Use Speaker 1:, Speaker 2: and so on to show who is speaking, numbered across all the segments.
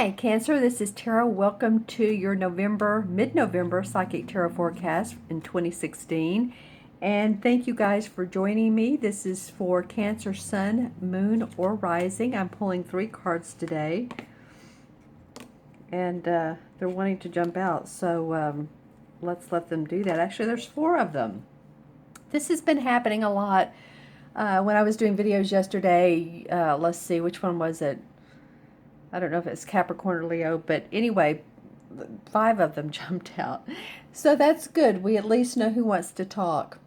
Speaker 1: Hi, Cancer. This is Tara. Welcome to your mid-November Psychic Tarot forecast in 2016. And thank you guys for joining me. This is for Cancer, Sun, Moon, or Rising. I'm pulling 3 cards today. And they're wanting to jump out, so let's let them do that. Actually, there's 4 of them. This has been happening a lot. When I was doing videos yesterday, let's see, which one was it? I don't know if it's Capricorn or Leo, but anyway, 5 of them jumped out. So that's good. We at least know who wants to talk.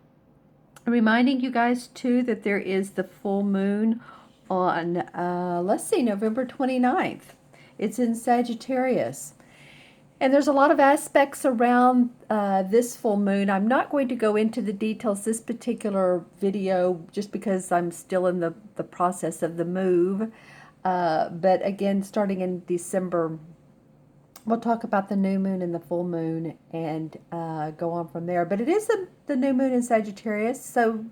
Speaker 1: Reminding you guys, too, that there is the full moon on, let's see, November 29th. It's in Sagittarius. And there's a lot of aspects around this full moon. I'm not going to go into the details this particular video just because I'm still in the process of the move. But again, starting in December, we'll talk about the new moon and the full moon and go on from there. But it is the new moon in Sagittarius, so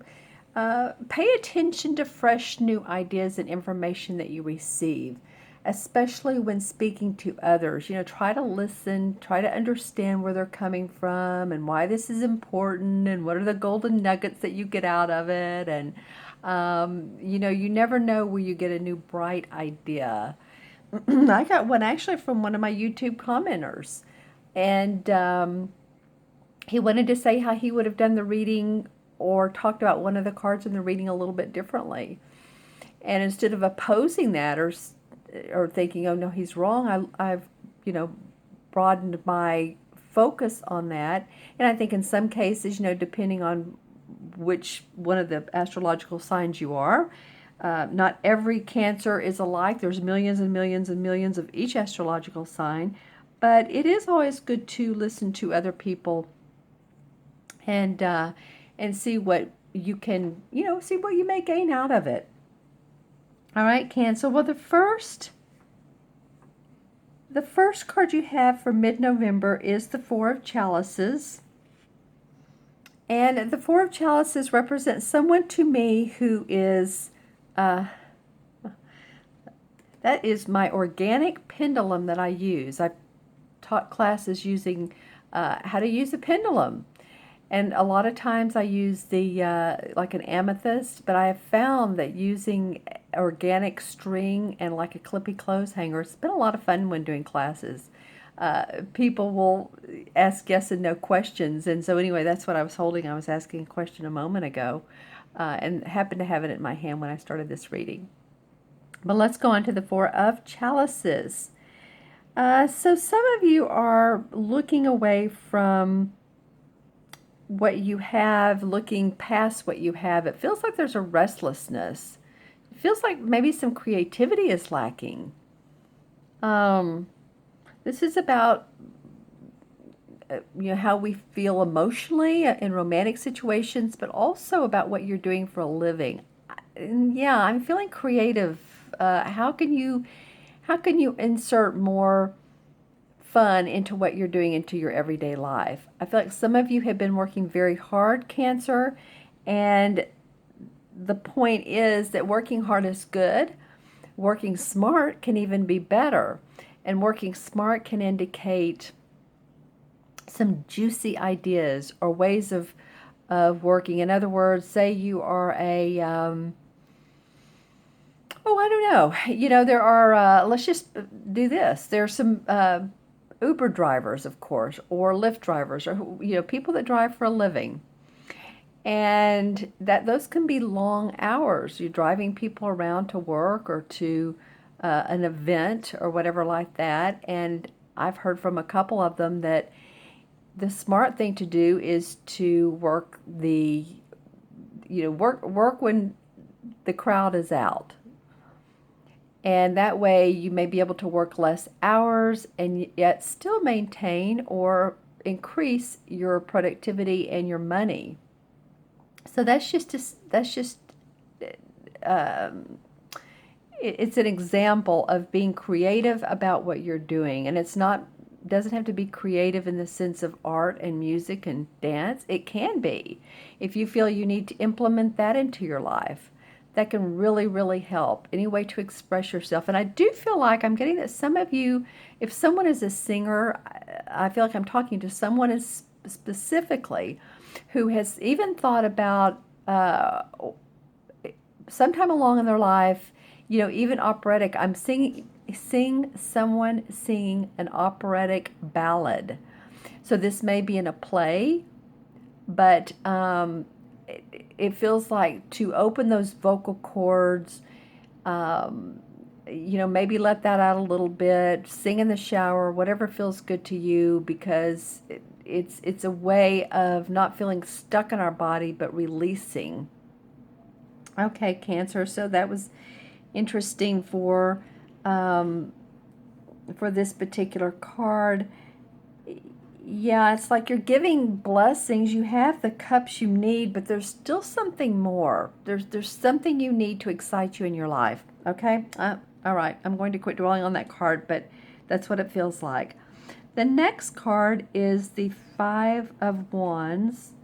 Speaker 1: pay attention to fresh new ideas and information that you receive, especially when speaking to others. You know, try to listen, try to understand where they're coming from and why this is important and what are the golden nuggets that you get out of it. And you know, you never know where you get a new bright idea. I got one actually from one of my YouTube commenters, and he wanted to say how he would have done the reading or talked about one of the cards in the reading a little bit differently. And instead of opposing that or thinking, oh no, he's wrong, I've you know, broadened my focus on that. And I think in some cases, you know, depending on which one of the astrological signs you are. Not every Cancer is alike. There's millions and millions and millions of each astrological sign. But it is always good to listen to other people and see what you can, you know, see what you may gain out of it. All right, Cancer. Well, the first card you have for mid-November is the 4 of Chalices. And the 4 of Chalices represents someone to me who is, that is my organic pendulum that I use. I've taught classes using how to use a pendulum. And a lot of times I use the, like an amethyst, but I have found that using organic string and like a clippy clothes hanger, it's been a lot of fun when doing classes. People will ask yes and no questions. And so anyway, that's what I was holding. I was asking a question a moment ago and happened to have it in my hand when I started this reading. But let's go on to the 4 of Chalices. So some of you are looking away from what you have, looking past what you have. It feels like there's a restlessness. It feels like maybe some creativity is lacking. This is about you know, how we feel emotionally in romantic situations, but also about what you're doing for a living. And yeah, I'm feeling creative. How can you insert more fun into what you're doing into your everyday life? I feel like some of you have been working very hard, Cancer, and the point is that working hard is good. Working smart can even be better. And working smart can indicate some juicy ideas or ways of working. In other words, say you are a, oh, I don't know. You know, there are, let's just do this. There's some Uber drivers, of course, or Lyft drivers, or, you know, people that drive for a living. And those can be long hours. You're driving people around to work or to an event or whatever like that. And I've heard from a couple of them that the smart thing to do is to work work when the crowd is out. And that way you may be able to work less hours and yet still maintain or increase your productivity and your money. So it's an example of being creative about what you're doing. And doesn't have to be creative in the sense of art and music and dance. It can be. If you feel you need to implement that into your life, that can really, really help. Any way to express yourself. And I do feel like I'm getting that some of you, if someone is a singer, I feel like I'm talking to someone specifically who has even thought about sometime along in their life, even operatic. I'm seeing someone singing an operatic ballad. So this may be in a play, but it feels like to open those vocal cords, maybe let that out a little bit, sing in the shower, whatever feels good to you, because it's a way of not feeling stuck in our body, but releasing. Okay, Cancer. So that was interesting for this particular card. Yeah, it's like you're giving blessings. You have the cups you need, but there's still something more. There's something you need to excite you in your life. Okay? All right. I'm going to quit dwelling on that card, but that's what it feels like. The next card is the Five of Wands.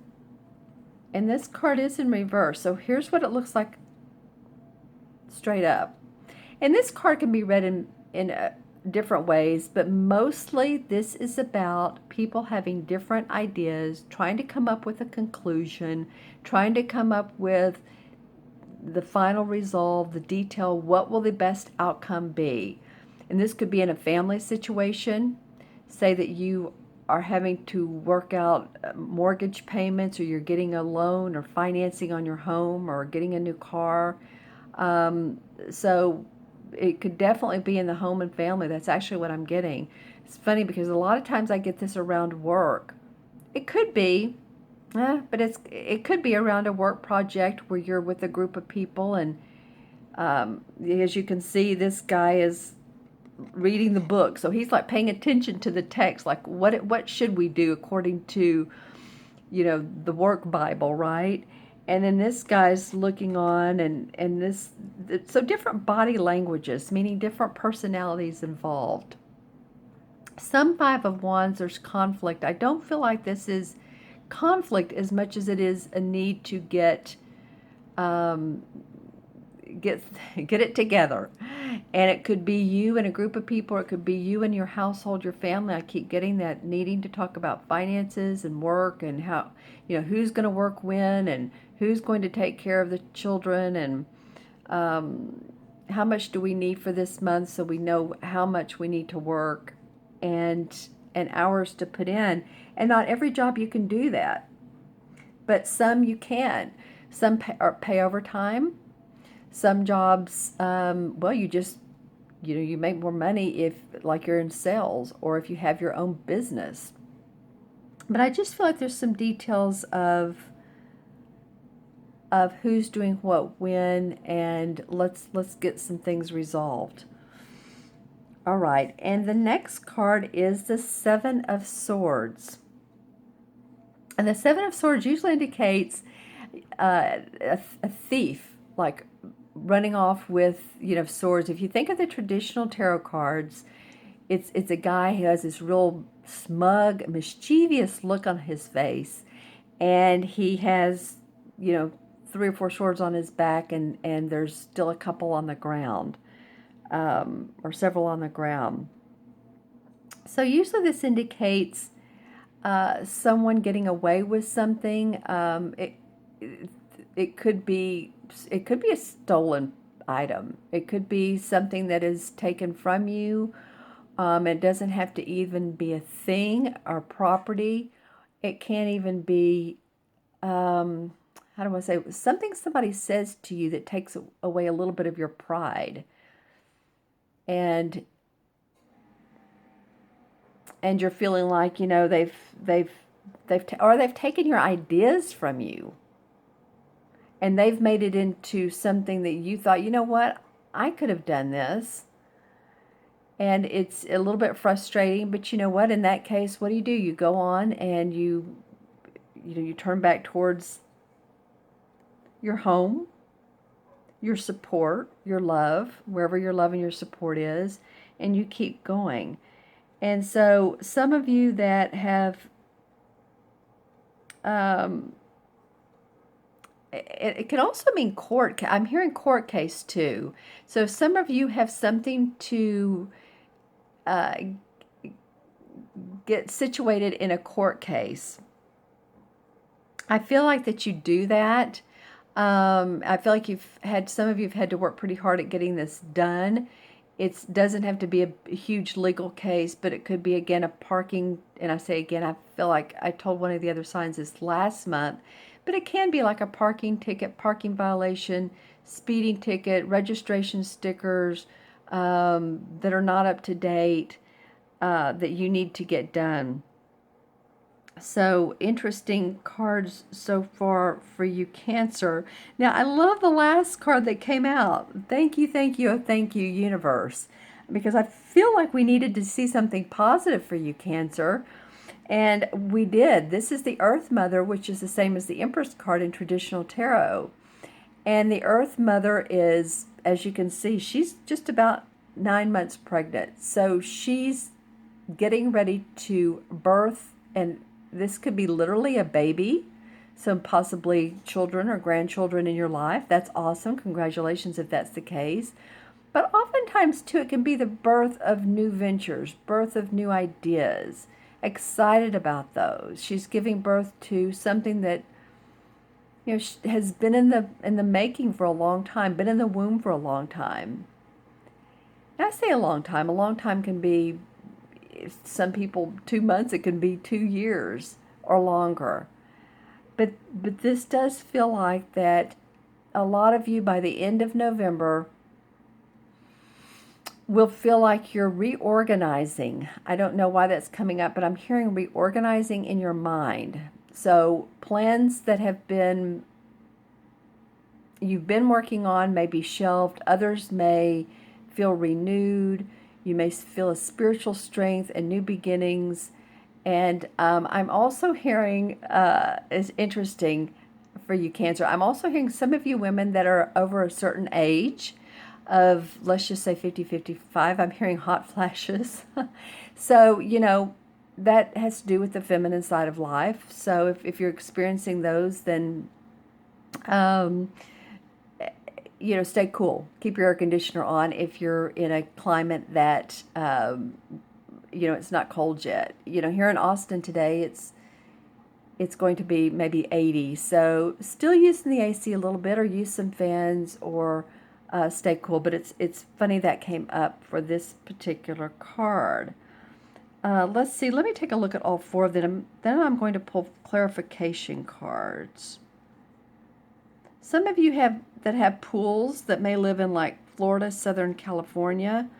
Speaker 1: And this card is in reverse. So here's what it looks like straight up. And this card can be read in different ways, but mostly this is about people having different ideas, trying to come up with a conclusion, trying to come up with the final resolve, the detail, what will the best outcome be. And this could be in a family situation. Say that you are having to work out mortgage payments, or you're getting a loan or financing on your home, or getting a new car. So it could definitely be in the home and family. That's actually what I'm getting. It's funny because a lot of times I get this around work. It could be, but it could be around a work project where you're with a group of people, and as you can see, this guy is reading the book, so he's like paying attention to the text, like what should we do according to the work Bible, right? And then this guy's looking on, and this, so different body languages, meaning different personalities involved. Some Five of Wands, there's conflict. I don't feel like this is conflict as much as it is a need to get get it together. And it could be you and a group of people, or it could be you and your household, your family. I keep getting that needing to talk about finances and work, and how, who's going to work when, and who's going to take care of the children, and how much do we need for this month, so we know how much we need to work, and hours to put in. And not every job you can do that, but some you can. Some pay overtime. Some jobs, well, you just, you make more money if, like, you're in sales, or if you have your own business. But I just feel like there's some details of who's doing what when, and let's get some things resolved. All right, and the next card is the Seven of Swords. And the Seven of Swords usually indicates a thief, like running off with, swords. If you think of the traditional tarot cards, it's a guy who has this real smug, mischievous look on his face, and he has, 3 or 4 swords on his back, and there's still a couple on the ground, or several on the ground. So usually this indicates someone getting away with something. It could be a stolen item. It could be something that is taken from you. It doesn't have to even be a thing or property. It can't even be, how do I say, something somebody says to you that takes away a little bit of your pride. And you're feeling like, they've taken your ideas from you, and they've made it into something that you thought, what, I could have done this. And it's a little bit frustrating, but you know what, in that case, what do? You go on, and you turn back towards your home, your support, your love, wherever your love and your support is, and you keep going. And so some of you that have it can also mean court. I'm hearing court case too. So some of you have something to uh, get situated in a court case. I feel like that you do that. I feel like some of you have had to work pretty hard at getting this done. It doesn't have to be a huge legal case, but it could be, again, a parking, and I say again, I feel like I told one of the other signs this last month, but it can be like a parking ticket, parking violation, speeding ticket, registration stickers that are not up to date that you need to get done. So interesting cards so far for you, Cancer. Now, I love the last card that came out. Thank you, oh, thank you, universe. Because I feel like we needed to see something positive for you, Cancer. And we did. This is the Earth Mother, which is the same as the Empress card in traditional tarot. And the Earth Mother is, as you can see, she's just about 9 months pregnant. So she's getting ready to birth, and this could be literally a baby, so possibly children or grandchildren in your life. That's awesome. Congratulations if that's the case. But oftentimes, too, it can be the birth of new ventures, birth of new ideas. Excited about those. She's giving birth to something that has been in the making for a long time, been in the womb for a long time. And I say a long time. A long time can be, some people, 2 months. It can be 2 years or longer. But this does feel like that a lot of you by the end of November will feel like you're reorganizing. I don't know why that's coming up, but I'm hearing reorganizing in your mind. So plans that you've been working on may be shelved. Others may feel renewed. You may feel a spiritual strength and new beginnings. And I'm also hearing, it's interesting for you, Cancer, I'm also hearing some of you women that are over a certain age of, let's just say 50, 55. I'm hearing hot flashes. So, that has to do with the feminine side of life. So if you're experiencing those, then stay cool. Keep your air conditioner on if you're in a climate that, it's not cold yet. Here in Austin today, it's going to be maybe 80. So still using the AC a little bit, or use some fans, or stay cool. But it's funny that came up for this particular card. Let's see. Let me take a look at all 4 of them. Then I'm going to pull clarification cards. Some of you that have pools that may live in like Florida, Southern California,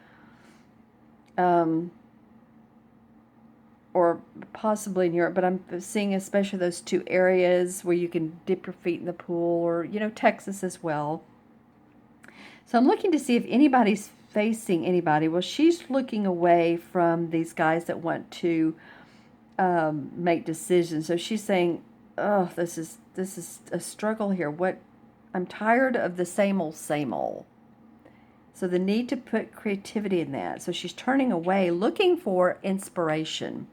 Speaker 1: or possibly in Europe, but I'm seeing especially those 2 areas where you can dip your feet in the pool, or, Texas as well. So I'm looking to see if anybody's facing anybody. Well, she's looking away from these guys that want to make decisions. So she's saying, oh, this is a struggle here. I'm tired of the same old, same old. So the need to put creativity in that. So she's turning away, looking for inspiration.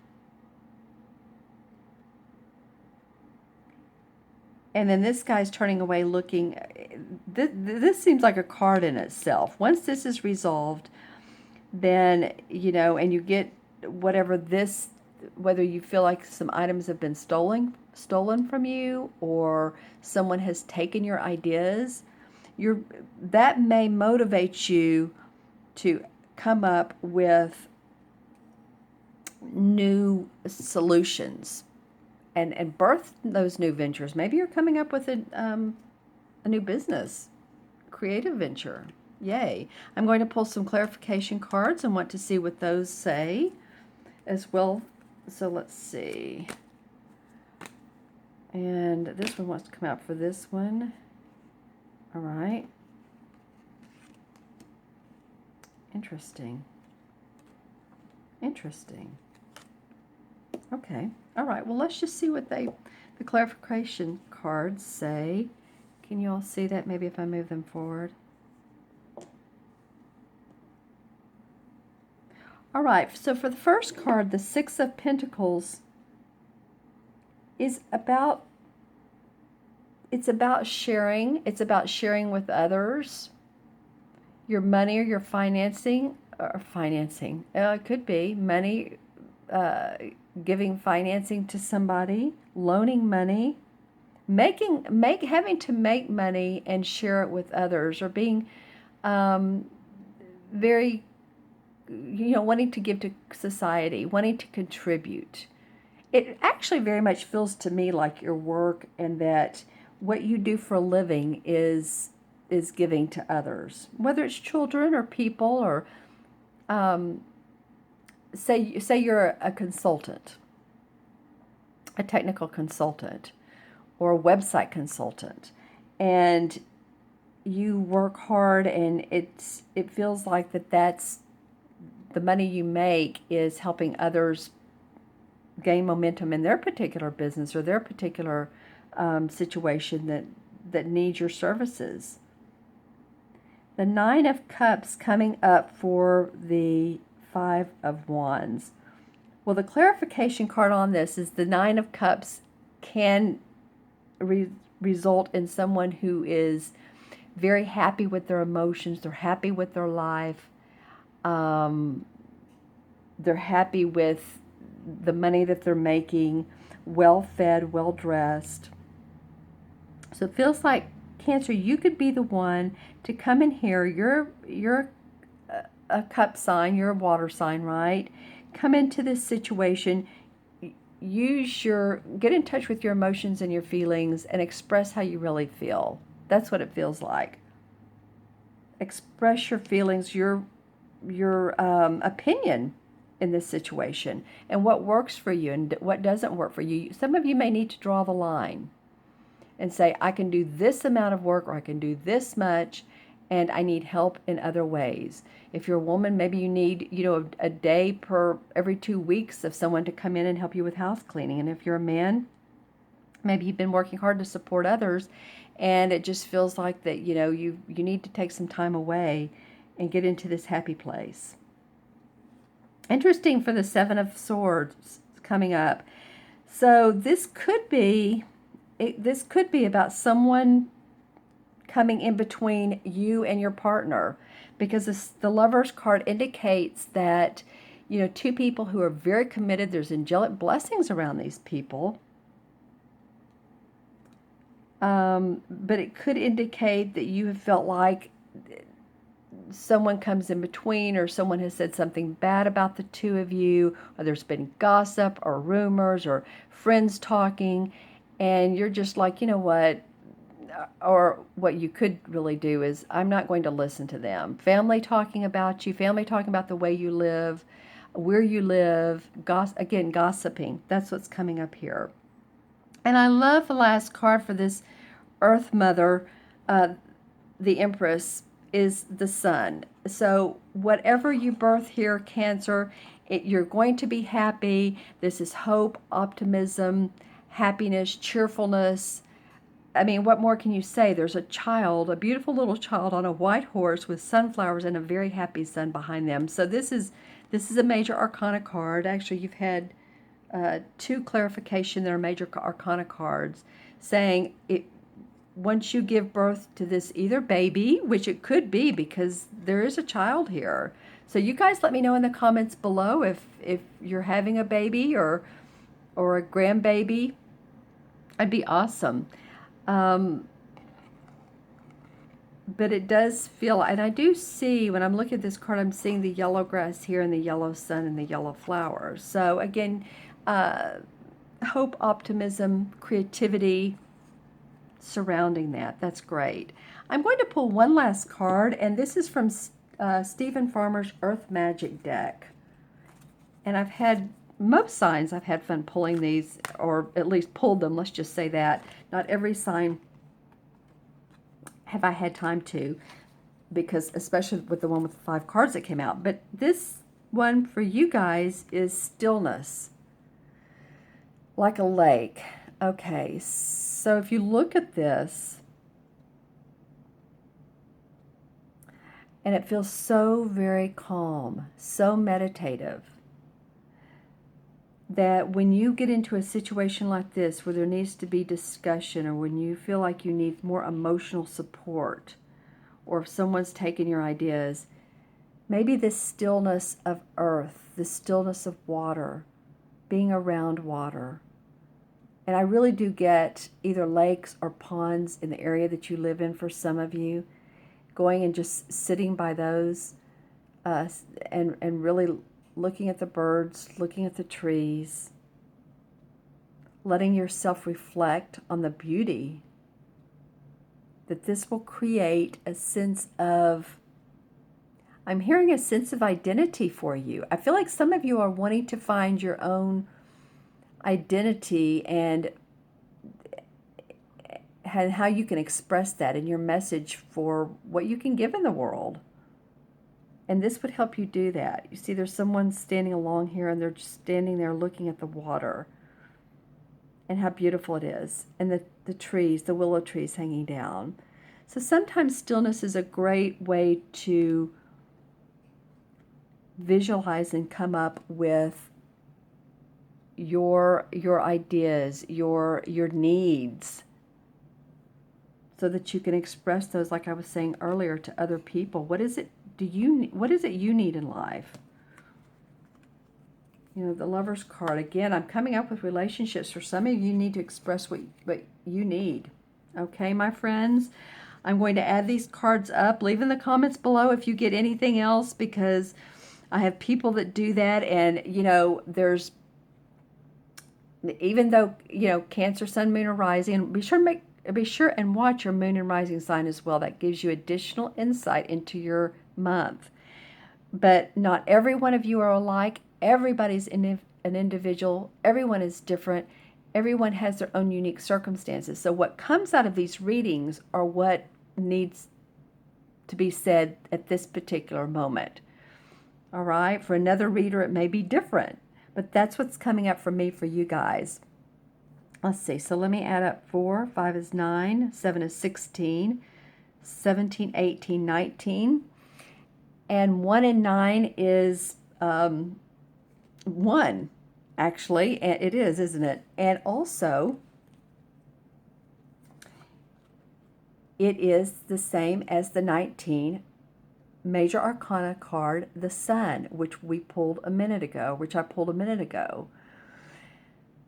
Speaker 1: And then this guy's turning away, looking. This seems like a card in itself. Once this is resolved, then, and you get whatever whether you feel like some items have been stolen from you, or someone has taken your ideas, that may motivate you to come up with new solutions and birth those new ventures. Maybe you're coming up with a new business, creative venture. Yay. I'm going to pull some clarification cards and want to see what those say as well. So let's see. And this one wants to come out for this one. All right. Interesting. Okay. All right. Well, let's just see what the clarification cards say. Can you all see that? Maybe if I move them forward. All right. So for the first card, the 6 of Pentacles is about it's about sharing. It's about sharing with others. Your money or your financing. It could be money, uh, giving financing to somebody, loaning money, having to make money and share it with others, or being um, very, wanting to give to society, wanting to contribute. It actually very much feels to me like your work, and that what you do for a living is giving to others, whether it's children or people, or um, say you're a consultant, a technical consultant, or a website consultant, and you work hard, and it feels like that's the money you make is helping others gain momentum in their particular business or their particular situation that needs your services. The Nine of Cups coming up for the Five of Wands. Well, the clarification card on this is the Nine of Cups can result in someone who is very happy with their emotions. They're happy with their life. They're happy with the money that they're making, well fed, well dressed. So it feels like, Cancer, you could be the one to come in here. You're a cup sign, you're a water sign, right? Come into this situation, get in touch with your emotions and your feelings and express how you really feel. That's what it feels like. Express your feelings, your opinion in this situation, and what works for you and what doesn't work for you. Some of you may need to draw the line and say, I can do this amount of work, or I can do this much, and I need help in other ways. If you're a woman, maybe you need, a day per every 2 weeks of someone to come in and help you with house cleaning. And if you're a man, maybe you've been working hard to support others, and it just feels like that, you need to take some time away and get into this happy place. Interesting for the Seven of Swords coming up. So this could be about someone coming in between you and your partner, because the Lover's card indicates that, two people who are very committed. There's angelic blessings around these people. But it could indicate that you have felt like someone comes in between, or someone has said something bad about the two of you, or there's been gossip or rumors or friends talking, and you're just like, you know what, or what you could really do is, I'm not going to listen to them. Family talking about you, family talking about the way you live, where you live, again, gossiping. That's what's coming up here. And I love the last card for this Earth Mother, the Empress, is the Sun. So whatever you birth here, Cancer, you're going to be happy. This is hope, optimism, happiness, cheerfulness. I mean, what more can you say? There's a child, a beautiful little child on a white horse with sunflowers and a very happy sun behind them. So this is a major arcana card. Actually, you've had two clarification that are major arcana cards, saying once you give birth to this either baby, which it could be because there is a child here. So you guys let me know in the comments below if you're having a baby or a grandbaby. That'd be awesome. But it does feel, and I do see, when I'm looking at this card, I'm seeing the yellow grass here and the yellow sun and the yellow flowers. So again, hope, optimism, creativity surrounding that. That's great. I'm going to pull one last card, and this is from Stephen Farmer's Earth Magic deck. And I've had most signs, I've had fun pulling these, or at least pulled them, let's just say that. Not every sign have I had time to, because especially with the one with the 5 cards that came out. But this one for you guys is Stillness, like a lake. Okay, so if you look at this, and it feels so very calm, so meditative. that when you get into a situation like this where there needs to be discussion, or when you feel like you need more emotional support, or if someone's taken your ideas, maybe this stillness of earth, the stillness of water, being around water. And I really do get either lakes or ponds in the area that you live in for some of you, going and just sitting by those and really looking at the birds, looking at the trees, letting yourself reflect on the beauty, that this will create a sense of, I'm hearing a sense of identity for you. I feel like some of you are wanting to find your own identity and how you can express that in your message for what you can give in the world. And this would help you do that. You see, there's someone standing along here, and they're just standing there looking at the water and how beautiful it is, and the trees, the willow trees hanging down. So sometimes stillness is a great way to visualize and come up with your ideas, your needs, so that you can express those, like I was saying earlier, to other people. What is it you need in life? You know, the Lover's card. Again, I'm coming up with relationships. For some of you, need to express what you need. Okay, my friends? I'm going to add these cards up. Leave in the comments below if you get anything else, because I have people that do that. And, you know, there's, even though, you know, Cancer, Sun, Moon, or Rising, be sure and watch your Moon and Rising sign as well. That gives you additional insight into your month. But not every one of you are alike. Everybody's an individual. Everyone is different. Everyone has their own unique circumstances. So what comes out of these readings are what needs to be said at this particular moment. All right? For another reader, it may be different. But that's what's coming up for me for you guys. Let's see. So let me add up 4. 5 is 9. 7 is 16. 17, 18, 19. And 1 and 9 is 1, actually. And it is, isn't it? And also, it is the same as the 19 Major Arcana card, the Sun, which I pulled a minute ago.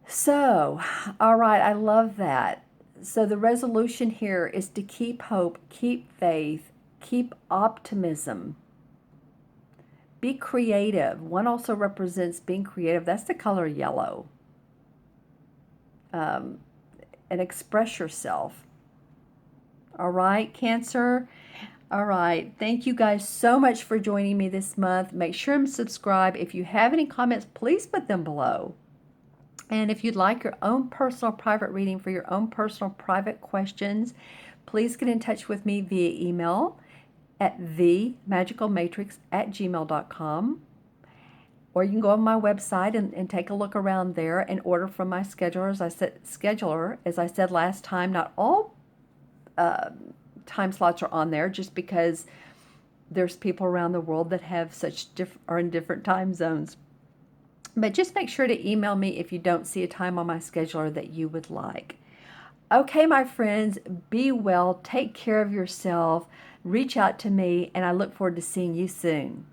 Speaker 1: So, all right, I love that. So the resolution here is to keep hope, keep faith, keep optimism. Be creative. 1 also represents being creative. That's the color yellow. And express yourself. All right, Cancer? All right. Thank you guys so much for joining me this month. Make sure and subscribe. If you have any comments, please put them below. And if you'd like your own personal private reading for your own personal private questions, please get in touch with me via email at themagicalmatrix@gmail.com. Or you can go on my website and take a look around there and order from my scheduler. As I said last time, not all time slots are on there, just because there's people around the world that have are in different time zones. But just make sure to email me if you don't see a time on my scheduler that you would like. Okay, my friends, be well, take care of yourself, reach out to me, and I look forward to seeing you soon.